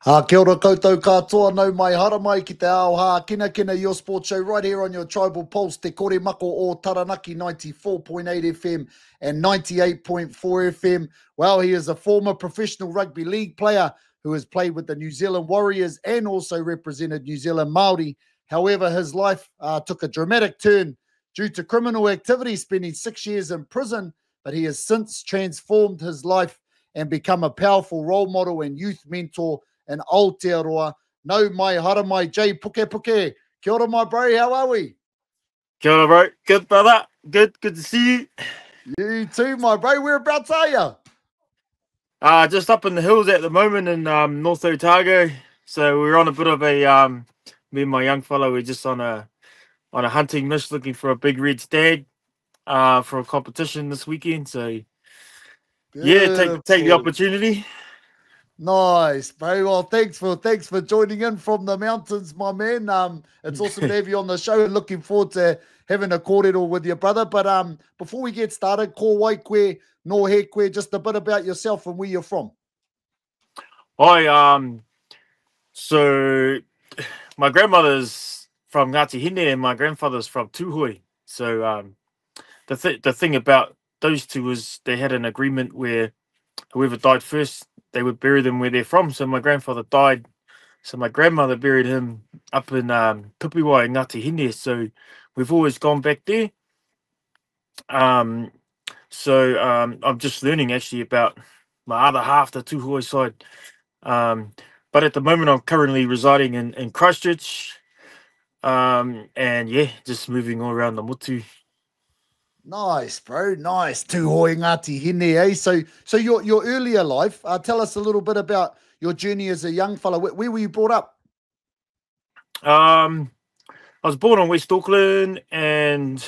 Kia ora koutou katoa, nau mai hara mai ki te ao Hākinakina, your sports show right here on your Tribal Pulse, te kore mako o Taranaki 94.8 FM and 98.4 FM. Well, he is a former professional rugby league player who has played with the New Zealand Warriors and also represented New Zealand Māori. However, his life took a dramatic turn due to criminal activity, spending 6 years in prison, but he has since transformed his life and become a powerful role model and youth mentor in Aotearoa. No mai hara mai, Jaye Pukepuke. Kia ora, my bro. How are we? Kia ora, bro. Good, brother. Good to see you. You too, my bro. Whereabouts are you? Just up in the hills at the moment in North Otago. So we're on a bit of a me and my young fellow. We're just on a hunting mission, looking for a big red stag for a competition this weekend. So yeah, take the opportunity. Nice, bro. Well, thanks for joining in from the mountains, my man. It's awesome to have you on the show and looking forward to having a kōrero with your brother. But before we get started, ko wai koe, no he koe, just a bit about yourself and where you're from. Hi, so my grandmother's from Ngāti and my grandfather's from Tūhoe. So the thing about those two was they had an agreement where whoever died first, they would bury them where they're from. So my grandfather died, so my grandmother buried him up in Pipiwai in Ngāti. So we've always gone back there. So I'm just learning actually about my other half, the Tūhoe side. But at the moment, I'm currently residing in Christchurch. And yeah, just moving all around the motu. Nice, bro. Nice. Tūhoe Ngāti Hine, eh? So your earlier life, tell us a little bit about your journey as a young fella. Where were you brought up? I was born in West Auckland and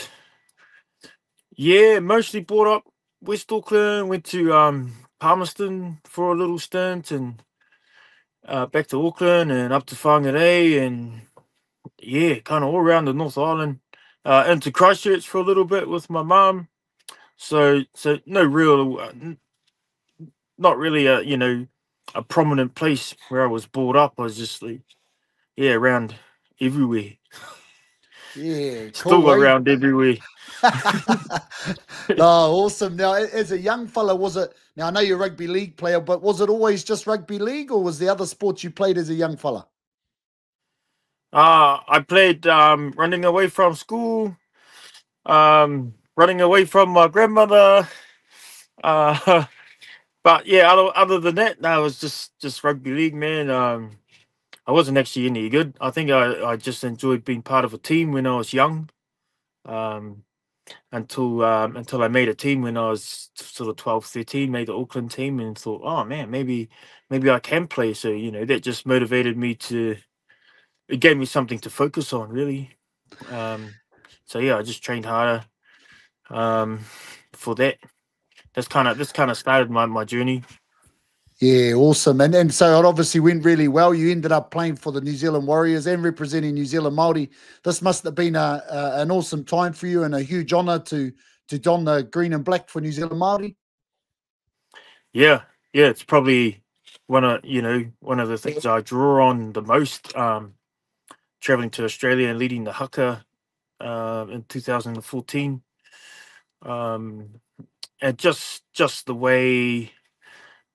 yeah, mostly brought up West Auckland, went to Palmerston for a little stint and back to Auckland and up to Whangarei and yeah, kind of all around the North Island, into Christchurch for a little bit with my mum. So no real, not really a prominent place where I was brought up. I was just like, yeah, around everywhere. Yeah, Still around everywhere. Oh, awesome. Now, as a young fella, was it, now I know you're a rugby league player, but was it always just rugby league or was there other sports you played as a young fella? I played running away from school, running away from my grandmother. But yeah, other than that, no, it was just rugby league, man. I wasn't actually any good. I think I just enjoyed being part of a team when I was young. Until I made a team when I was sort of 12, 13, made the Auckland team and thought, oh man, maybe I can play. So, that just motivated me it gave me something to focus on really. So yeah, I just trained harder for that. This kind of started my journey. Yeah, awesome. And so it obviously went really well. You ended up playing for the New Zealand Warriors and representing New Zealand Māori. This must have been an awesome time for you and a huge honour to don the green and black for New Zealand Māori. Yeah, it's probably one of the things I draw on the most. Traveling to Australia and leading the haka in 2014, and just the way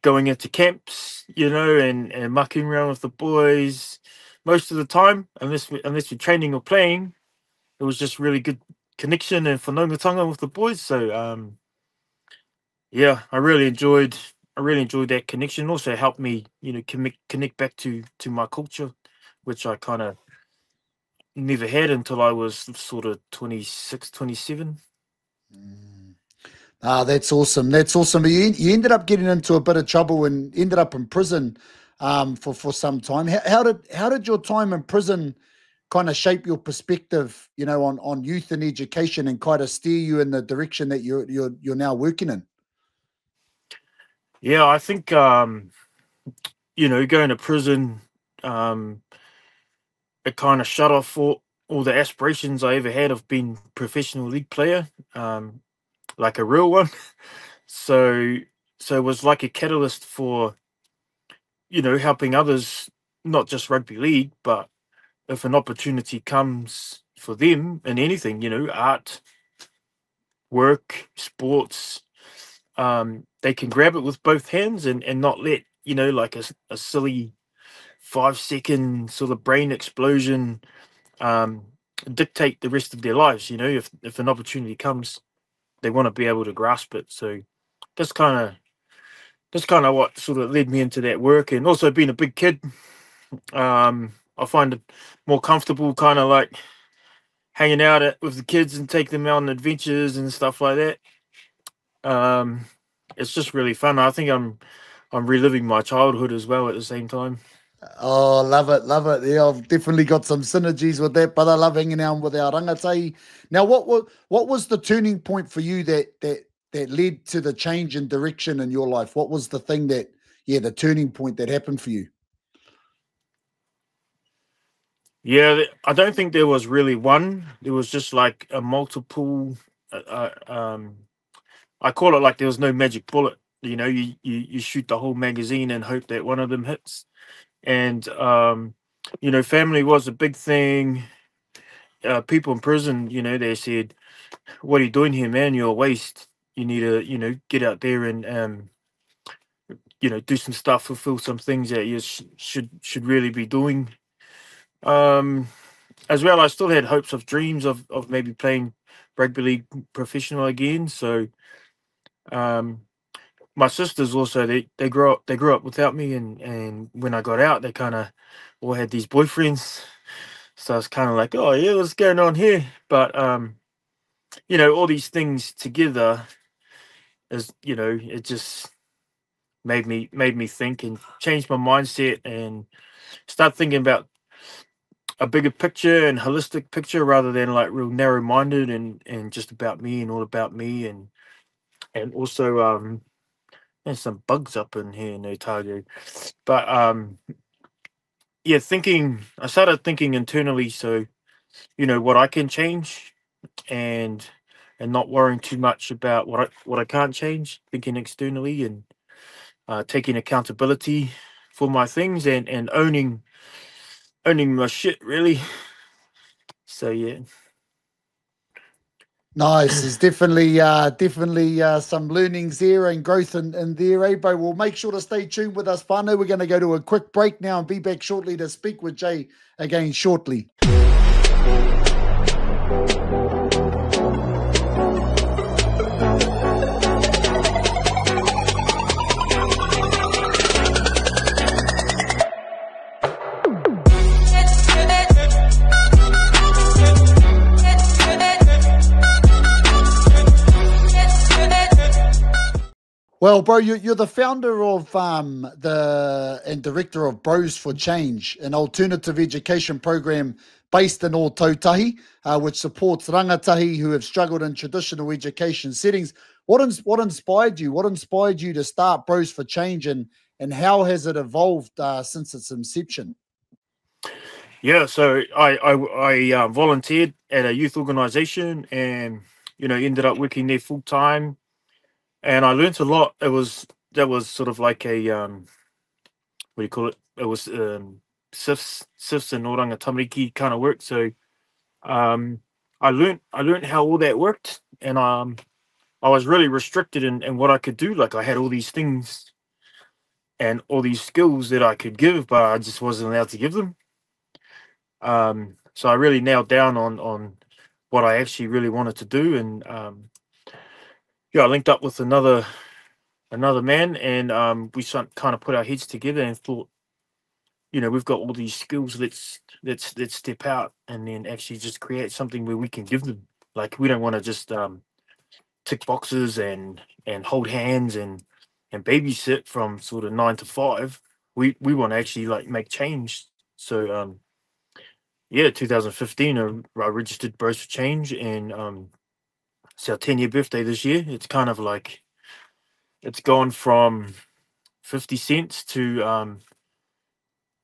going into camps, and mucking around with the boys most of the time, unless you're training or playing, it was just really good connection and whanaungatanga with the boys. So yeah, I really enjoyed that connection. Also helped me, connect back to my culture, which I kind of never had until I was sort of 26, 27. That's awesome. That's awesome. You ended up getting into a bit of trouble and ended up in prison for some time. How did your time in prison kind of shape your perspective, on youth and education and kind of steer you in the direction that you're now working in? Yeah, I think going to prison, it kind of shut off all the aspirations I ever had of being professional league player, like a real one. So it was like a catalyst for you know, helping others, not just rugby league, but if an opportunity comes for them in anything, you know, art, work, sports, they can grab it with both hands and not let, you know, like a silly 5 second sort of brain explosion um, dictate the rest of their lives. You know, if an opportunity comes, they want to be able to grasp it. So that's kind of what sort of led me into that work, and also being a big kid, I find it more comfortable, kind of like hanging out with the kids and take them out on adventures and stuff like that. It's just really fun. I think I'm reliving my childhood as well at the same time. Oh, love it, love it. Yeah, I've definitely got some synergies with that, but I love hanging out with our rangatai. Now, what was the turning point for you that led to the change in direction in your life? What was the thing that, yeah, the turning point that happened for you? Yeah, I don't think there was really one. There was just like a multiple. I call it like there was no magic bullet. You know, you shoot the whole magazine and hope that one of them hits. And you know, family was a big thing. People in prison, you know, they said, "What are you doing here, man? You're a waste. You need to, you know, get out there and you know, do some stuff, fulfill some things that you should really be doing." Um, as well, I still had hopes of dreams of maybe playing rugby league professional again. So um, my sisters also, they grew up without me, and when I got out, they kind of all had these boyfriends. So I was kind of like, oh yeah, what's going on here? But you know, all these things together, is, you know, it just made me think and change my mindset and start thinking about a bigger picture and holistic picture rather than like real narrow minded and just about me and all about me. And also there's some bugs up in here in Otago. But yeah, I started thinking internally, so you know what I can change, and not worrying too much about what I can't change, thinking externally and taking accountability for my things, and owning my shit really. So yeah. Nice. There's definitely some learnings there and growth in there, eh, bro? We'll make sure to stay tuned with us, whānau. We're going to go to a quick break now and be back shortly to speak with Jay again shortly. Well, bro, you're the founder of and director of Bros for Change, an alternative education program based in Ōtautahi, which supports rangatahi who have struggled in traditional education settings. What inspired you? What inspired you to start Bros for Change, and how has it evolved since its inception? Yeah, so I volunteered at a youth organisation, and you know, ended up working there full time, and I learnt a lot. That was sort of like a what do you call it? It was sifs and oranga tamariki kind of work. So um, I learnt how all that worked, and I was really restricted in what I could do. Like I had all these things and all these skills that I could give, but I just wasn't allowed to give them. So I really nailed down on what I actually really wanted to do, and yeah, I linked up with another man, and we kind of put our heads together and thought, you know, we've got all these skills. Let's step out and then actually just create something where we can give them. Like we don't want to just tick boxes and hold hands and babysit from sort of 9 to 5. We want to actually like make change. So yeah, 2015, I registered Bros for Change, and it's our 10-year birthday this year. It's kind of like it's gone from 50 cents to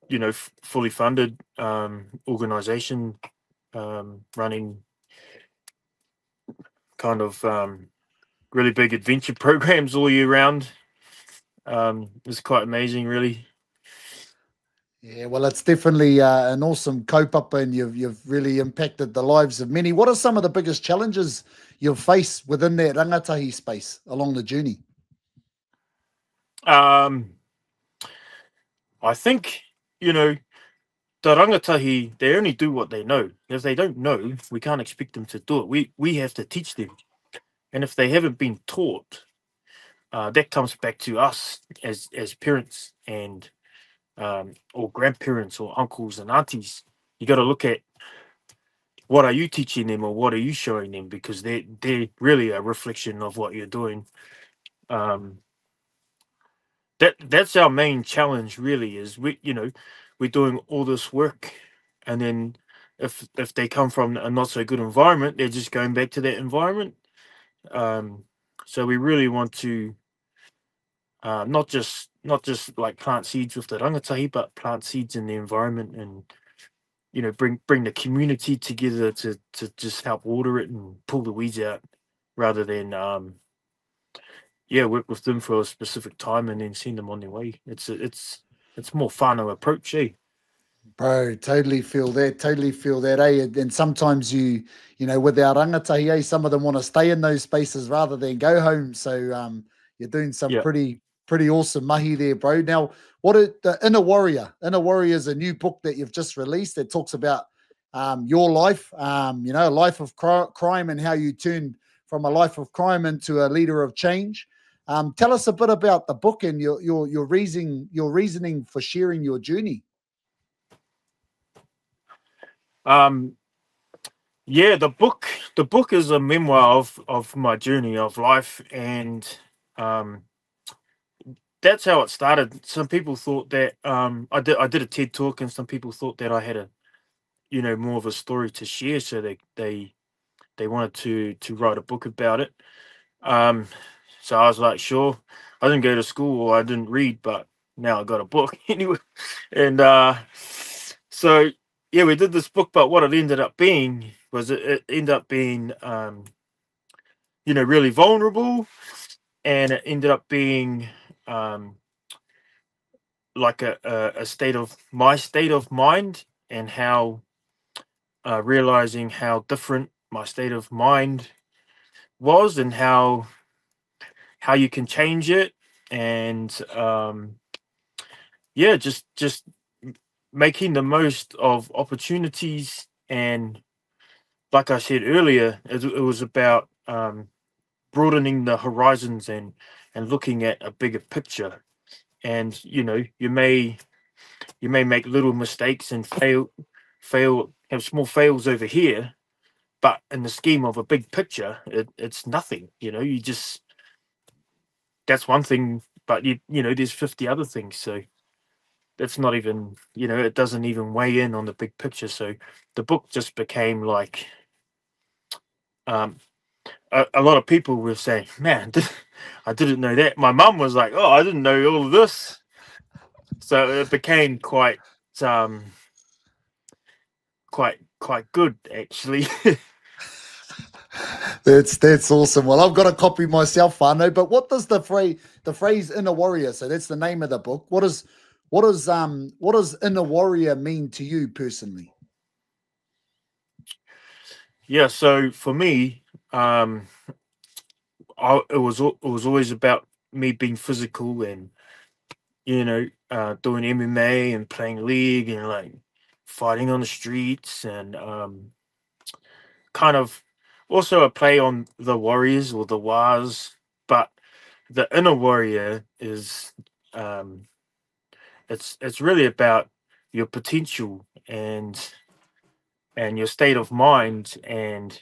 you know, fully funded organization, running kind of really big adventure programs all year round. It's quite amazing, really. Yeah, well, it's definitely an awesome kaupapa, and you've really impacted the lives of many. What are some of the biggest challenges you've faced within that rangatahi space along the journey? Um, I think, you know, the rangatahi, they only do what they know. If they don't know, we can't expect them to do it. We have to teach them. And if they haven't been taught, that comes back to us as parents and or grandparents or uncles and aunties. You got to look at what are you teaching them or what are you showing them, because they're really a reflection of what you're doing. Um, that's our main challenge, really. Is we're doing all this work, and then if they come from a not so good environment, they're just going back to that environment. Um, so we really want to not just like plant seeds with the rangatahi, but plant seeds in the environment, and bring the community together to just help water it and pull the weeds out, rather than work with them for a specific time and then send them on their way. It's more fun of approach, eh? Bro, totally feel that. Totally feel that, eh? And sometimes with our rangatahi, eh, some of them want to stay in those spaces rather than go home. So you're doing some Yeah. pretty awesome mahi there, bro. Now, what are the Inner Warrior? Inner Warrior is a new book that you've just released that talks about your life, a life of crime, and how you turned from a life of crime into a leader of change. Tell us a bit about the book and your reasoning for sharing your journey. Um, yeah, the book is a memoir of my journey of life, and um, that's how it started. Some people thought that I did a TED talk, and some people thought that I had a more of a story to share, so they wanted to write a book about it. Um, so I was like, sure. I didn't go to school or I didn't read, but now I got a book anyway. And so yeah, we did this book, but what it ended up being was it ended up being really vulnerable, and it ended up being um like a state of my state of mind, and how realizing how different my state of mind was, and how you can change it, and just making the most of opportunities. And like I said earlier, it was about broadening the horizons, and looking at a bigger picture. And you may make little mistakes and fail have small fails over here, but in the scheme of a big picture, it's nothing. You just that's one thing, but there's 50 other things. So that's not even, it doesn't even weigh in on the big picture. So the book just became like, um a lot of people were saying, man, I didn't know that. My mum was like, oh, I didn't know all of this. So it became um quite good, actually. That's awesome. Well, I've got a copy myself, Fano. But what does the phrase inner warrior? So that's the name of the book. What does inner warrior mean to you personally? Yeah, so for me, um it was always about me being physical, and doing MMA and playing league, and like fighting on the streets, and kind of also a play on the warriors or the wars. But the inner warrior is, um it's really about your potential, and your state of mind, and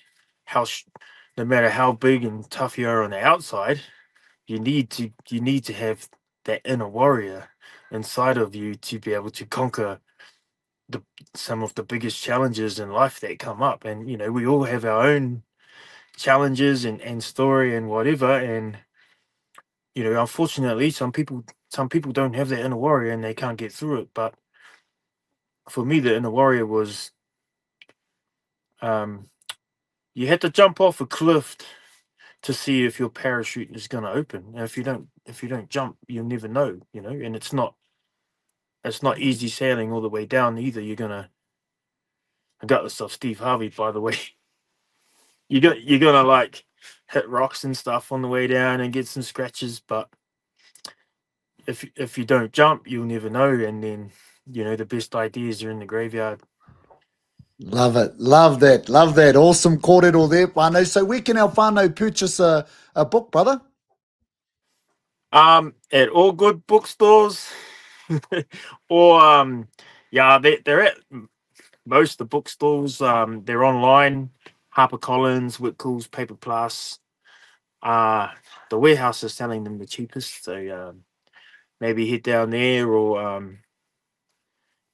no matter how big and tough you are on the outside, you need to have that inner warrior inside of you to be able to conquer the some of the biggest challenges in life that come up. And we all have our own challenges and story and whatever. And unfortunately, some people don't have that inner warrior, and they can't get through it. But for me, the inner warrior was, um you had to jump off a cliff to see if your parachute is going to open. And if you don't jump, you'll never know. And it's not it's not easy sailing all the way down either. You're gonna, I got this off Steve Harvey, by the way. You're gonna like hit rocks and stuff on the way down and get some scratches, but if you don't jump, you'll never know. And then, you know, the best ideas are in the graveyard. Love it. Love that. Love that. Awesome kōrero there, whānau. So where can our whānau purchase a book, brother? At all good bookstores, or yeah, they're at most of the bookstores. They're online. HarperCollins, Whitcoulls, Paper Plus. The warehouse is selling them the cheapest, so maybe head down there. Or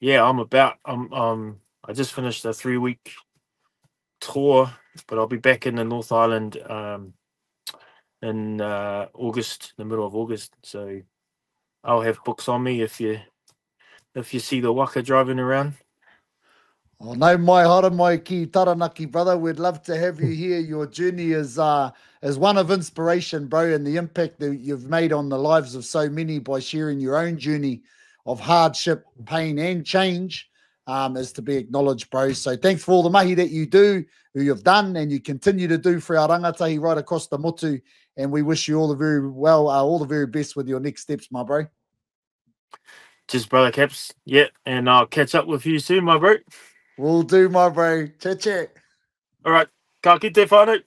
yeah, I just finished a 3-week tour, but I'll be back in the North Island in August, the middle of August. So I'll have books on me if you see the waka driving around. Oh, no mai hara mai ki Taranaki, brother. We'd love to have you here. Your journey is one of inspiration, bro, and the impact that you've made on the lives of so many by sharing your own journey of hardship, pain, and change is to be acknowledged, bro. So thanks for all the mahi that you do, who you've done, and you continue to do for our rangatahi right across the motu. And we wish you all the very best with your next steps, my bro. Just brother Caps. Yeah, and I'll catch up with you soon, my bro. Will do, my bro. Chat. All right. Ka kite whānau.